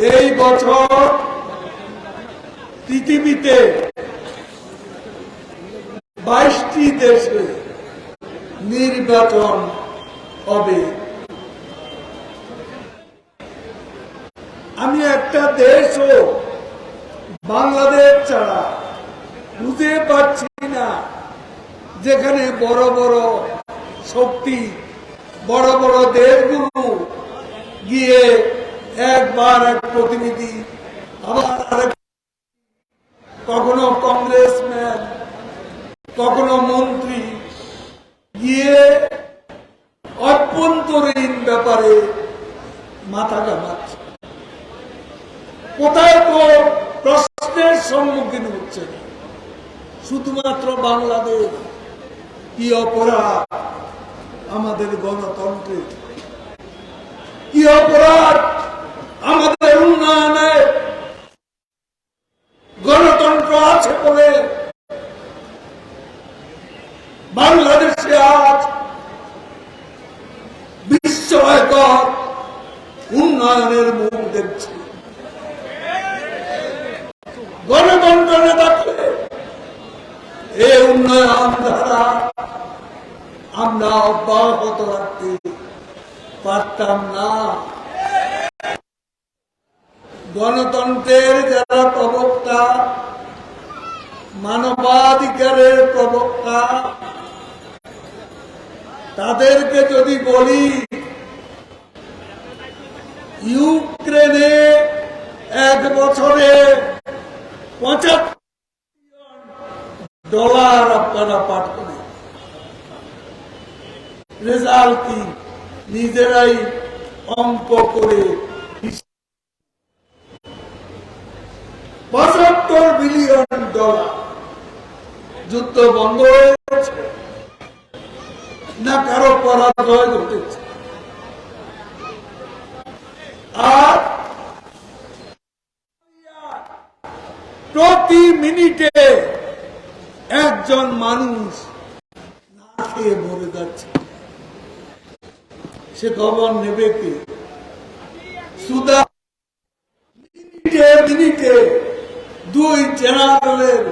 এই বছর পৃথিবীতে 22টি দেশে নির্বাচন হবে। আমি একটা দেশও বাংলাদেশ ছাড়া বুঝতে পারছি না যেখানে বড় বড় শক্তি, বড় বড় দেশগুলো গিয়ে একবার এক প্রতিনিধি, আবার আরেক, কখনো কংগ্রেসম্যান, কখনো মন্ত্রী গিয়ে অভ্যন্তরীণ ব্যাপারে মাথা ঘামাচ্ছে। কোথায় তো প্রশ্নের সম্মুখীন হচ্ছে না। শুধুমাত্র বাংলাদেশ কি অপরাধ আমাদের গণতন্ত্রে, কি অপরাধ আমাদের উন্নয়নে? গণতন্ত্র আছে বলে বাংলাদেশে আজ বিস্ময়কর উন্নয়নের মুখ দেখছে। গণতন্ত্র না থাকলে এই উন্নয়ন ধারা আমরা অব্যাহত রাখতে পারতাম না। গণতন্ত্রের যারা প্রবক্তা, মানবাধিকারের প্রবক্তা, তাদেরকে যদি বলি ইউক্রেনে এক বছরে $75 আপনারা পাঠান, রেজাল্ট কি? নিজেরাই অঙ্ক করে $75 বিলিয়ন যুদ্ধ বন্ধ হয়েছে না কারো পরাজয় ঘটেছে? আর প্রতি মিনিটে একজন মানুষ না খেয়ে মরে যাচ্ছে। সে খবর নেবে কি? সুদা মিনিটে মিনিটে 2 জেনারেলের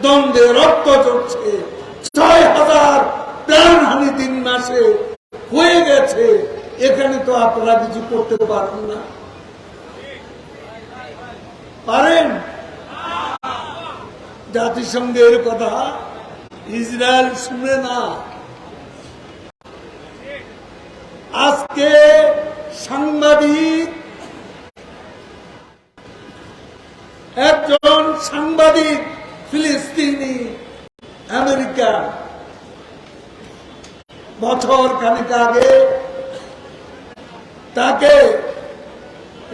দ্বন্দ্বে রক্ত ঝরছে। 6,000 প্রাণহানি 3 মাসে হয়ে গেছে। এখানে তো আপনারা কিছু করতে পারেন না। পারেন? জাতিসংঘের কথা ইসরায়েল শুনে না। আজকে একজন সাংবাদিক ফিলিস্তিনি আমেরিকা বছর খানেক আগে তাকে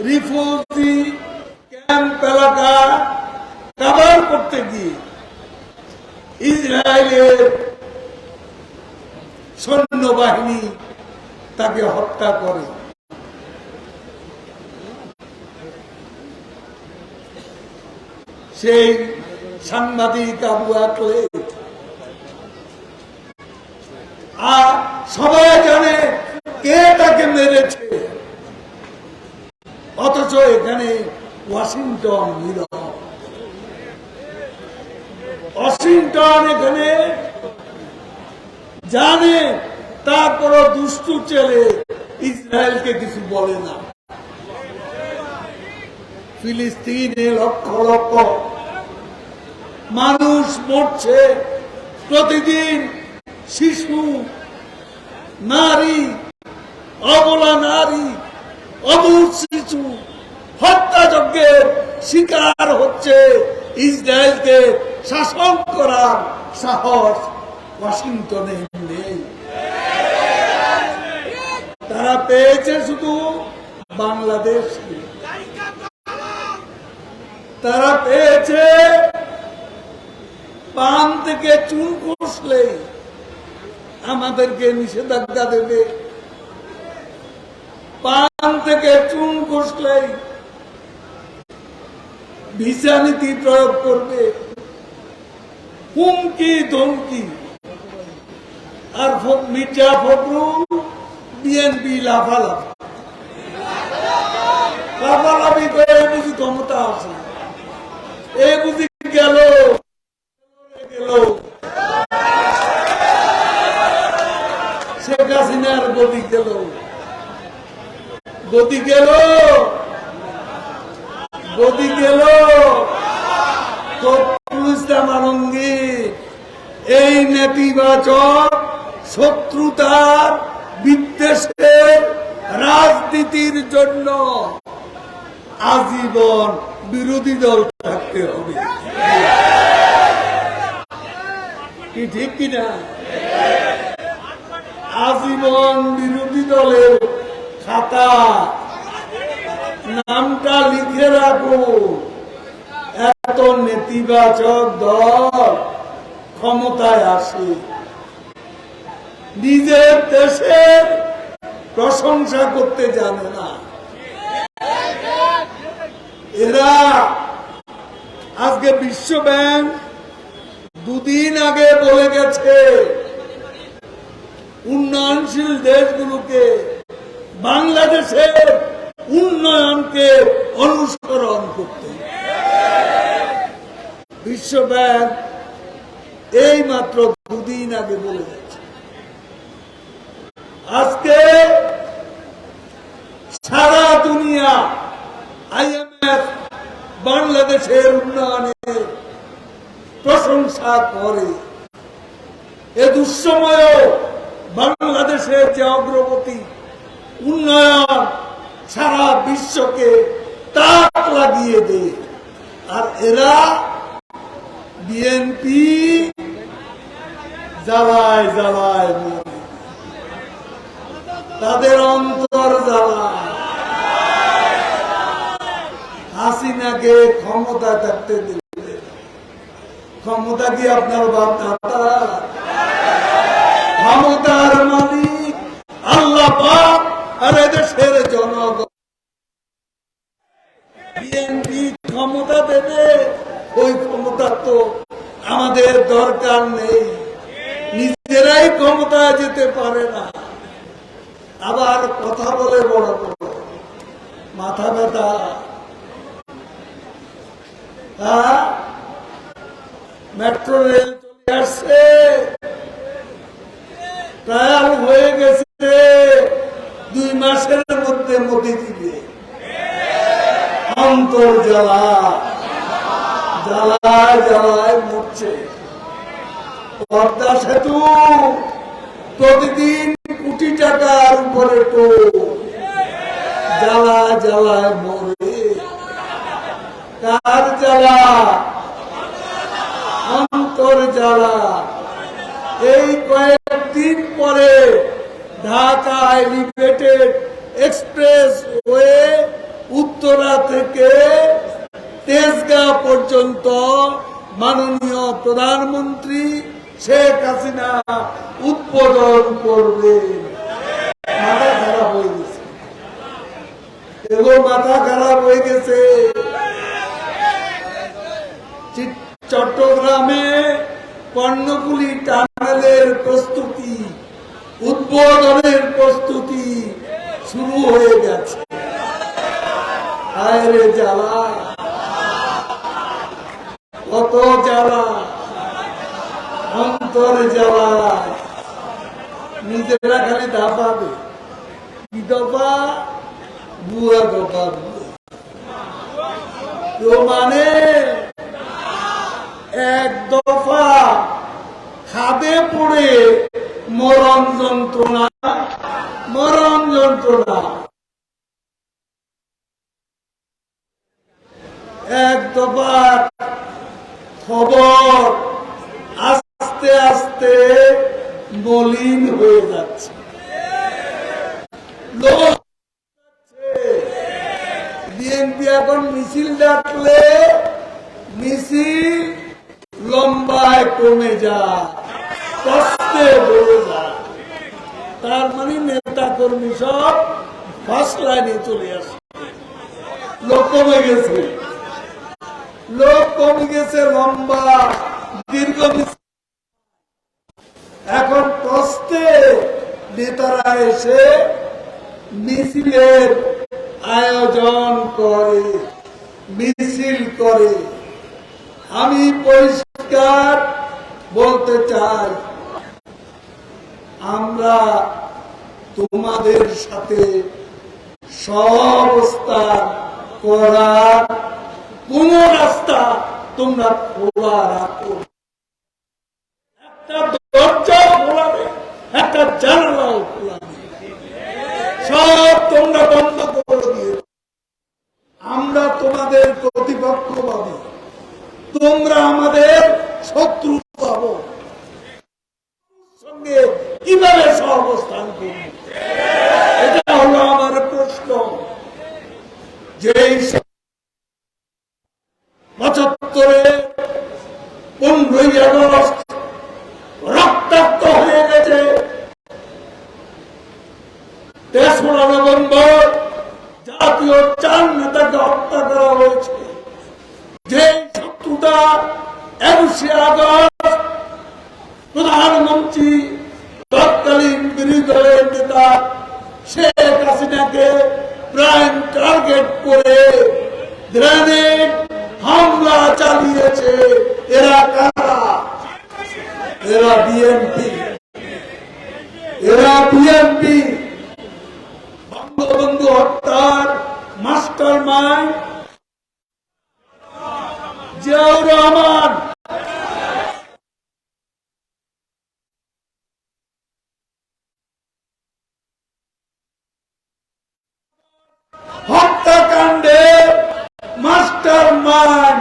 রিফিউজি ক্যাম্প এলাকা কভার করতে গিয়ে ইসরায়েলের সৈন্যবাহিনী তাকে হত্যা করে। সেই সাংবাদিক আবু আকলেদ, আর সবাই জানে কে তাকে মেরেছে, অথচ এখানে ওয়াশিংটন নীরব। ওয়াশিংটন এখানে জানে, তারপরও দুষ্টু ছেলে ইসরায়েলকে কিছু বলে না। ফিলিস্তিনে লক্ষ লক্ষ মানুষ মরছে প্রতিদিন। শিশু, নারী, অবলা নারী, অবুঝ শিশু হত্যাযজ্ঞের শিকার হচ্ছে। ইসরায়েলকে শাসন করার সাহস ওয়াশিংটনে নেই। তারা পেয়েছে শুধু বাংলাদেশ, তারা পেয়েছে পান থেকে চুন খসলে আমাদেরকে নিষেধাজ্ঞা দেবে, পান থেকে চুন খসলে ভিসা নীতি প্রয়োগ করবে, হুমকি ধমকি। আর মির্জা ফখরুল বিএনপি লাফালাফি করে ক্ষমতা আসে, এ বুঝি গেল গেল শেখ হাসিনার গতি গেল, গতি গেল, গতি গেল। ফখরুল ইসলাম আলমগীর এই নেতিবাচক শত্রুতার বিদ্বেষের রাজনীতির জন্য আজীবন বিরোধী দল থাকতে হবে, কি ঠিক কিনা? আজীবন বিরোধী দলের খাতা নামটা লিখে রাখো। এত নেতিবাচক দল ক্ষমতায় আসে, নিজের দেশের প্রশংসা করতে জানে না। এরা আজকে বিশ্ব ব্যাংক দুদিন আগে বলে গেছে উন্নয়নশীল দেশগুলোকে বাংলাদেশের উন্নয়নকে অনুসরণ করতে। বিশ্ব ব্যাংক এই মাত্র দুদিন আগে বলে গেছে। আজকে সারা দুনিয়া IMF বাংলাদেশের উন্নয়নের প্রশংসা করে। এ দুঃসময়েও বাংলাদেশের যে অগ্রগতি উন্নয়ন সারা বিশ্বকে তাক লাগিয়ে দেয়। আর এরা বিএনপি জ্বালায় জ্বালায় মরে, তাদের অন্তর জ্বালায়। হাসিনাকে ক্ষমতা থাকতে দিলে, ক্ষমতা কি আপনার বাপ দাদা? ক্ষমতার মালিক আল্লাহ পাক আর এদেশের জনগণ। বিএনপি ক্ষমতা দেবে, ওই ক্ষমতা তো আমাদের দরকার নেই, নিজেরাই ক্ষমতায় যেতে পারে না। আবার কথা বলে বড় বড় মাথা ব্যথা। মেট্রো রেল চলে আসছে, ট্রায়াল হয়ে গেছে, 2 মাসের মধ্যে মোদি দিবে। অন্তর জ্বালা জ্বালায় জ্বালায় মরছে। পদ্মা সেতু প্রতিদিন কোটি টাকার উপরে তো জ্বালা জ্বালায় মরে। কার জ্বালা? অন্তর জ্বালা। এই কয়েকদিন পরে Dhaka elevated express way Uttara থেকে তেজগাঁ পর্যন্ত মাননীয় প্রধানমন্ত্রী শেখ হাসিনা উদ্বোধন করবে। মাথা খারাপ হয়ে গেছে, এগুলো মাথা খারাপ হয়ে গেছে। চট্টগ্রামে কর্ণফুলী টানেলের প্রস্তুতি, উদ্বোধনের প্রস্তুতি শুরু হয়ে গেছে। আরে জ্বালা, কত জ্বালা, অন্তর জ্বালা। নিজেরা খালি দাপাবে, কি দফা? বুয়া দফা। কেউ মানে এক দফা খাদে পড়ে মরণ যন্ত্রণা, মরণ যন্ত্রণা। এক দফা খবর আস্তে আস্তে মলিন হয়ে যাচ্ছে। বিএনপি এখন মিছিল ডাকলে মিছিল লম্বায় কমে যায়, কষ্টে বেড়ে যায়। তার মানে নেতা কর্মী সব ফার্স্ট লাইনে চলে আসে। লোক কমে গেছে, লোক কমে গেছে, লম্বা দীর্ঘ। এখন কষ্টে নেতারা এসে মিছিলের আয়োজন করে। মিছিল করে। আমি পরিষ্কার বলতে চাই, আমরা তোমাদের সাথে সহাবস্থান করার কোন রাস্তা তোমরা খোলা রাখো। একটা দরজাও খোলা নেই, একটা জানালাও খোলা নেই, সব তোমরা বন্ধ করে দিয়ে। আমরা তোমাদের প্রতিপক্ষ পাবো, তোমরা আমাদের শত্রু পাবো। সঙ্গে কিভাবে সহাবস্থান করবে, এটা হলো আমার প্রশ্ন। যে ৭৫ 15ই আগস্ট রক্তাক্ত হয়ে গেছে, ৩রা নভেম্বর জাতীয় 4 নেতাকে হত্যা করা হয়েছে। যে শত্রুতা 21শে আগস্ট প্রধানমন্ত্রী তৎকালীন বিরোধী দলের নেতা শেখ হাসিনাকে প্রাইম টার্গেট করে গ্রেনেড হামলা চালিয়েছে, এরা কারা? এরা বিএনপি। বঙ্গবন্ধু হত্যার মাস্টার মাইন্ড জিয়াউর রহমান। হত্যাকাণ্ডে মাস্টার মাইন্ড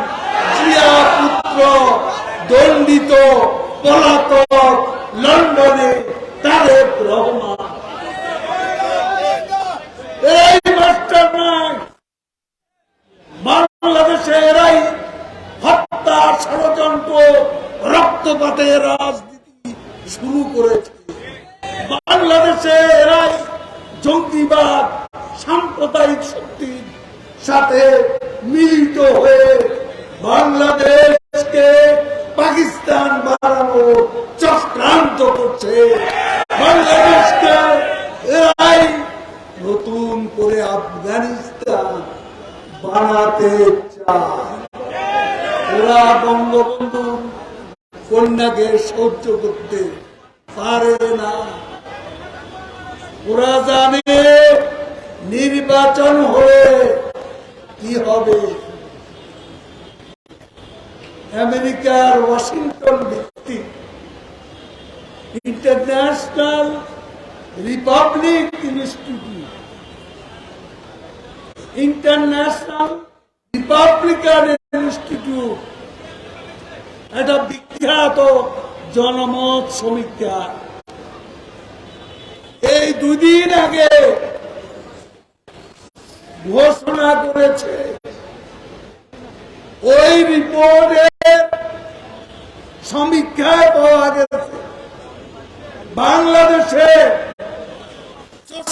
জিয়া পুত্র, দণ্ডিত পলাতক লন্ডনে তারেক রহমান। এই মাস্টার মাইন্ড বাংলাদেশে এরাই হত্যা, ষড়যন্ত্র, রক্তপাতের রাজনীতি শুরু করেছে। বাংলাদেশে এরাই জঙ্গিবাদ, সাম্প্রদায়িক শক্তির সাথে মিলিত হয়ে বাংলাদেশকে পাকিস্তান বানানোর চক্রান্ত করছে। বাংলাদেশকে এরাই নতুন করে আফগানিস্তান বানাতে চায়। ওরা বঙ্গবন্ধু কন্যাকে সহ্য করতে পারে না। ওরা জানে নির্বাচন হলে কি হবে। আমেরিকার ওয়াশিংটন ভিত্তিক international Republic institute, international Republican institute, এটা বিখ্যাত জনমত সমীক্ষা এই 2 দিন আগে ঘোষণা করেছে। ওই রিপোর্টের সমীক্ষায় পাওয়া গেছে বাংলাদেশে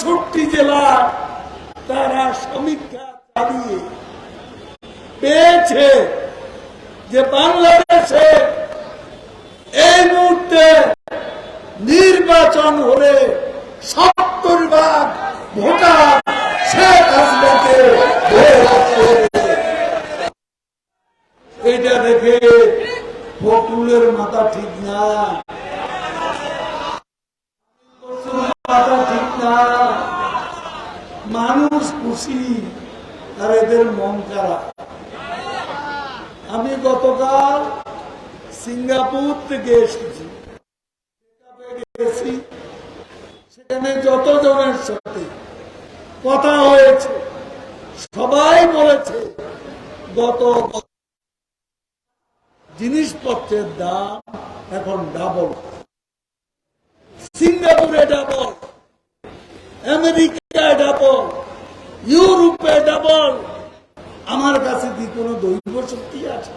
64 জেলা তারা সমীক্ষা চালিয়ে পেয়েছে যে বাংলাদেশে এই মুহূর্তে নির্বাচন হলে 70% ভোটার শেখ হাসিনাকে এটা দেখে ফখরুলের মাথা ঠিক না, মাথা ঠিক না। মানুষ খুশি আর এদের মন খারাপ। আমি গতকাল সিঙ্গাপুর থেকে এসেছি, সেখানে যতজনের সাথে কথা হয়েছে সবাই বলেছে গত জিনিসপত্রের দাম এখন ডাবল। সিঙ্গাপুরে ডাবল, আমেরিকায় ডাবল, ইউরোপে ডাবল। আমার কাছে কি কোনো দৈব শক্তি আছে?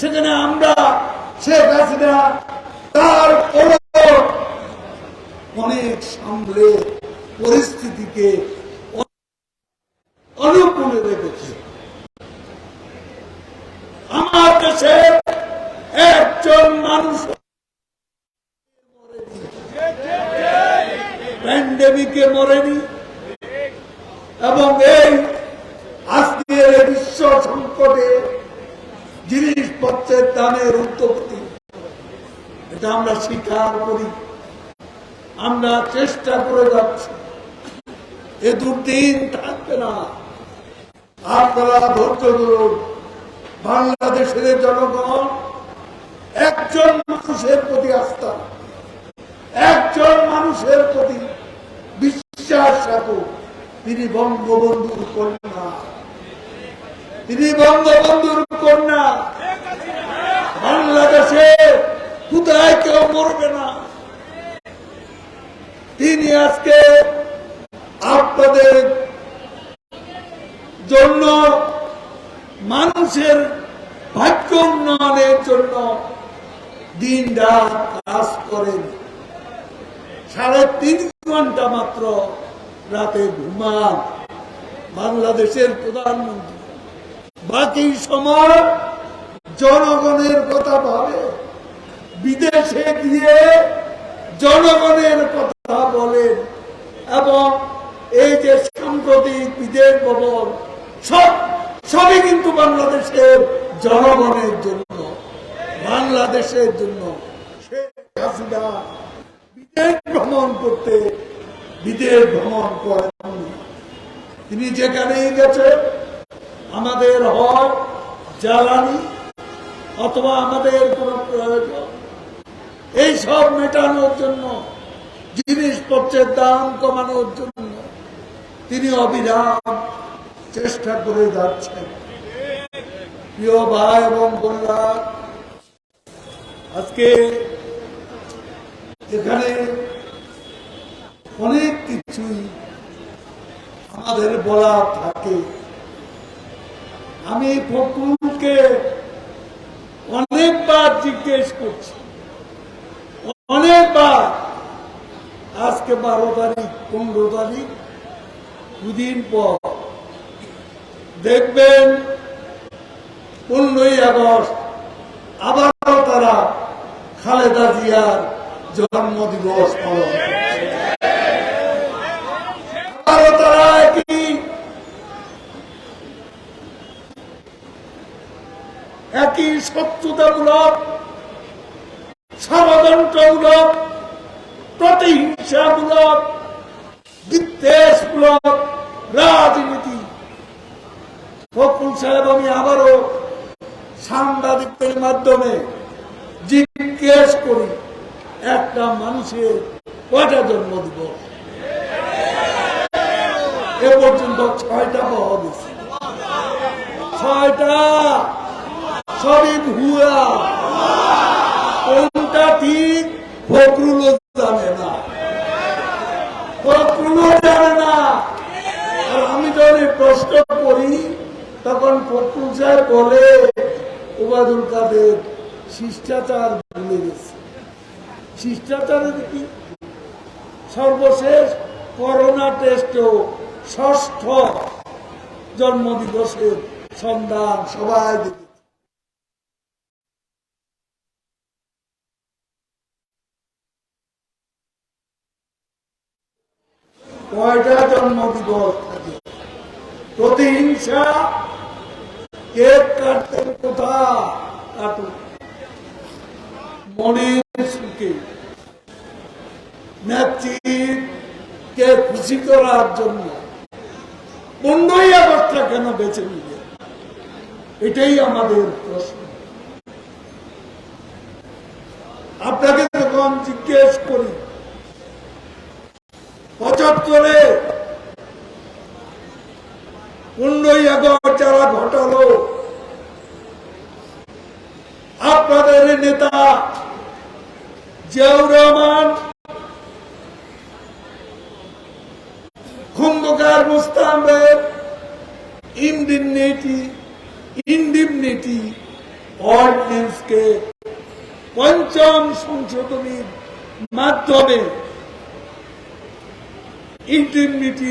সেখানে আমরা শেখ হাসিনা তার অনেক সামলে পরিস্থিতিকে অনুকূলে রেখেছে। আমার দেশে একজন মানুষ প্যান্ডেমিকে মরেনি, এবং এই আজকের বিশ্ব সংকটে জিনিসপত্রের দামের উদ্যোক্তি, এটা আমরা স্বীকার করি, আমরা চেষ্টা করে যাচ্ছি। এ দুর্দিন থাকবে না, আপনারা ধৈর্য ধরুন। বাংলাদেশের জনগণ একজন মানুষের প্রতি আস্থা, একজন মানুষের প্রতি বিশ্বাস রাখুন। তিনি বঙ্গবন্ধুর কন্যা, তিনি বঙ্গবন্ধুর কন্যা। বাংলাদেশে কোথায় কেউ মরবে না। তিনি আজকে আপনাদের জন্য, মানুষের ভাগ্য উন্নয়নের জন্য দিন রাত কাজ করেন। 3.5 ঘন্টা মাত্র রাতে ঘুমান বাংলাদেশের প্রধানমন্ত্রী। বাকি সময় জনগণের কথা ভাবে, বিদেশে গিয়ে জনগণের কথা বলেন। এবং এই যে সাম্প্রতিক বিদেশ ভ্রমণ, সবই কিন্তু বাংলাদেশের জনগণের জন্য, বাংলাদেশের জন্য। শেখ হাসিনা বিদেশ ভ্রমণ করতে বিদেশ ভ্রমণ করেন। তিনি যেখানেই গেছেন, আমাদের হয় জ্বালানি অথবা আমাদের কোন প্রয়োজন, এই সব মেটানোর জন্য, জিনিসপত্রের দাম কমানোর জন্য তিনি অবিরাম চেষ্টা করে যাচ্ছেন। প্রিয় ভাই এবং বোনেরা, আজকে এখানে অনেক কিছুই আমাদের বলা থাকে। আমি ফখরুলকে অনেকবার জিজ্ঞেস করছি, অনেকবার। আজকে 12 তারিখ, 15 তারিখ, দুদিন পর দেখবেন 15ই আগস্ট আবারও তারা খালেদা জিয়ার জন্মদিবস পালন করছে। আবারও তারা একই শত্রুতামূলক, ষড়যন্ত্রমূলক, প্রতিহিংসামূলক, বিদ্বেষমূলক রাজনীতি। ফখরুল সাহেব, আমি আবারও সাংবাদিকদের মাধ্যমে জিজ্ঞেস করি, একটা মানুষের কয়টা জন্মদিবস? এ পর্যন্ত 6টা পাওয়া গেছে। 6টা, সবই ভুয়া। কোনটা ঠিক ফখরুলও জানে না, ফখরুলও জানে না। আর আমি যখন প্রশ্ন করি, তখন ফখরুল সাহেব বলে, ওবায়দুল কাদের শিষ্টাচার ভুলে গেছে। শিষ্টাচারের কি? সর্বশেষ করোনা টেস্টেও 6ষ্ঠ জন্মদিবসের সন্ধান সবাই দেখে। কয়টা জন্মদিবস থাকে? প্রতিহিংসা, কেক কাটতেন কোথা কাটুন, মনের সুখে নেত্রীকে খুশি করার জন্য 15ই আগস্টটা কেন বেছে নিলেন? এটাই আমাদের প্রশ্ন। আপনাকে যখন জিজ্ঞেস করি, 75-এ 15ই আগস্ট যারা ঘটালো, আপনাদের নেতা জিয়াউর রহমান, খন্দকার মোস্তামের ইনডিমনিটি অর্ডিন্যান্সকে ৫ম সংশোধনীর মাধ্যমে ইনডিমনিটি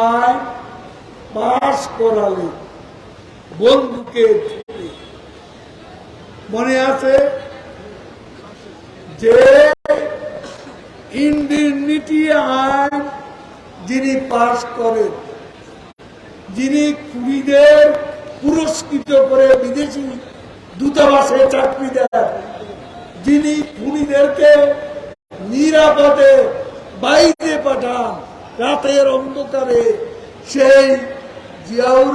আইন পাশ করালে বন্দুকের। মনে আছে যে ইনডিমনিটি আইন যিনি পাশ করেন, যিনি খুনিদের পুরস্কৃত করে বিদেশি দূতাবাসে চাকরি দেন, যিনি খুনিদেরকে নিরাপদে বাইরে পাঠান রাতের অন্ধকারে, সেই জিয়াউর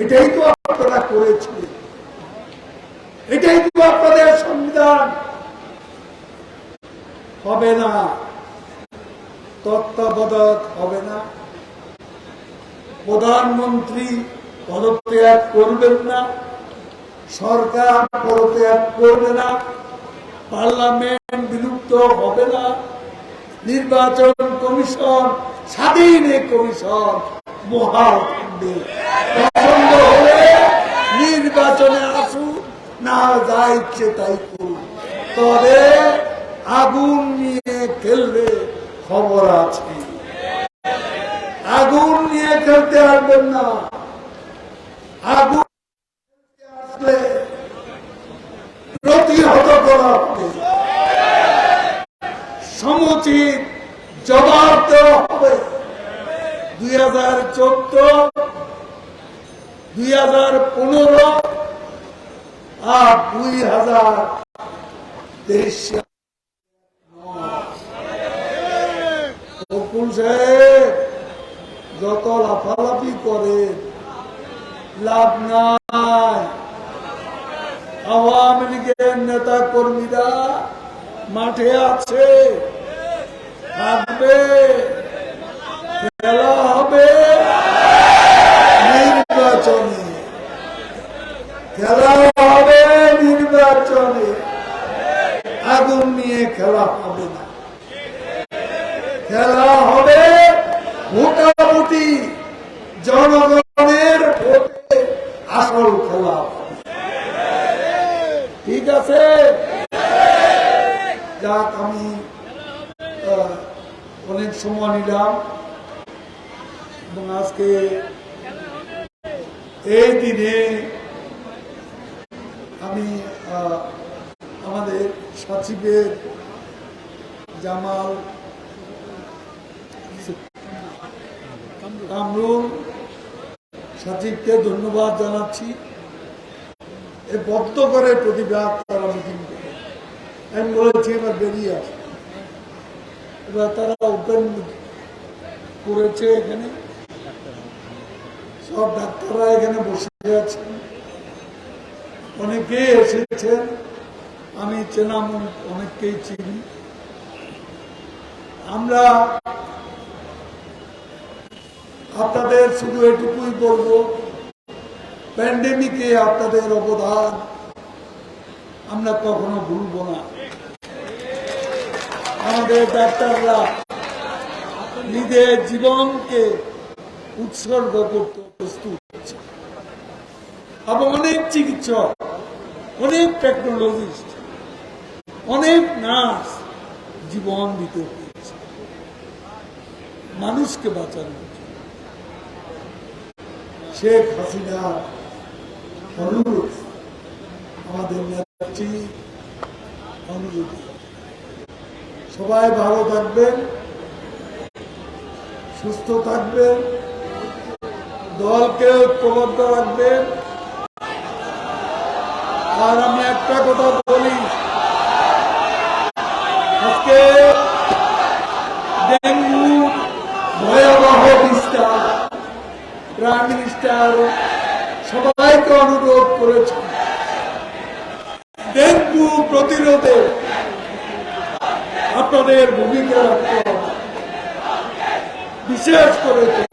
এটাই তো আপনারা করেছিলেন, এটাই তো আপনাদের সংবিধান। হবে না, তত্ত্বাবধায়ক হবে না, প্রধানমন্ত্রী পদত্যাগ করবেন না, সরকার পদত্যাগ করবে না, পার্লামেন্ট বিলুপ্ত হবে না, নির্বাচন কমিশন স্বাধীন কমিশন বহাল থাকবে। পছন্দ হলে নির্বাচনে আসুন, না যা ইচ্ছে তাই করুন, তবে আগুন নিয়ে খেললে খবর আছে। আগুন নিয়ে খেলতে আসবেন না, আগুন আসলে প্রতিহত করা হবে, সমুচিত জবাব দেওয়া হবে। 2014, 2015 আর 2023 যত লাফালাফি করে লাভ নাই। আওয়ামী লীগের নেতা কর্মীরা মাঠে আছে, থাকবে, খেলা হবে নির্বাচনে, খেলা হবে নির্বাচনে, আগুন নিয়ে খেলা হবে না। খেলা হবে মোটামুটি জনগণের ভোটে, আসল খেলা হবে। ঠিক আছে, যাক, আমি অনেক সময় নিলাম এবং আজকে এই দিনে আমি আমাদের সচিবের জামাল কামরুল সচিবকে ধন্যবাদ জানাচ্ছি। এই বদ্ধ করে প্রতিবাদ তারা মিটিং করে, আমি বলেছি এবার বেরিয়ে আসে, এবার তারা ওপেন করেছে। এখানে সব ডাক্তাররা এখানে বসে আছেন, অনেকেই এসেছেন, আমি চেনা অনেককেই চিনি। আমরা আপনাদের শুধু এটুকুই বলবো, প্যান্ডেমিকে আপনাদের অবদান আমরা কখনো ভুলব না। আমাদের ডাক্তাররা নিজের জীবনকে উৎসর্গ করতে প্রস্তুত হচ্ছে এবং অনেক চিকিৎসক, অনেক টেকনোলজিস্ট, অনেক নার্স জীবন দিতে হচ্ছে মানুষকে বাঁচানোর জন্য। শেখ হাসিনা অনুরোধ, আমাদের নেত্রী অনুরোধ, সবাই ভালো থাকবেন, সুস্থ থাকবেন, দলকে ঐক্যবদ্ধ রাখবেন, আর আমি একটা কথা বলি, আজকে ডেঙ্গু ভয়াবহ বিস্তার, প্রাইম মিনিস্টার সবাইকে অনুরোধ করেছে ডেঙ্গু প্রতিরোধে আপনাদের ভূমিকা রাখতে হবে, বিশেষ করে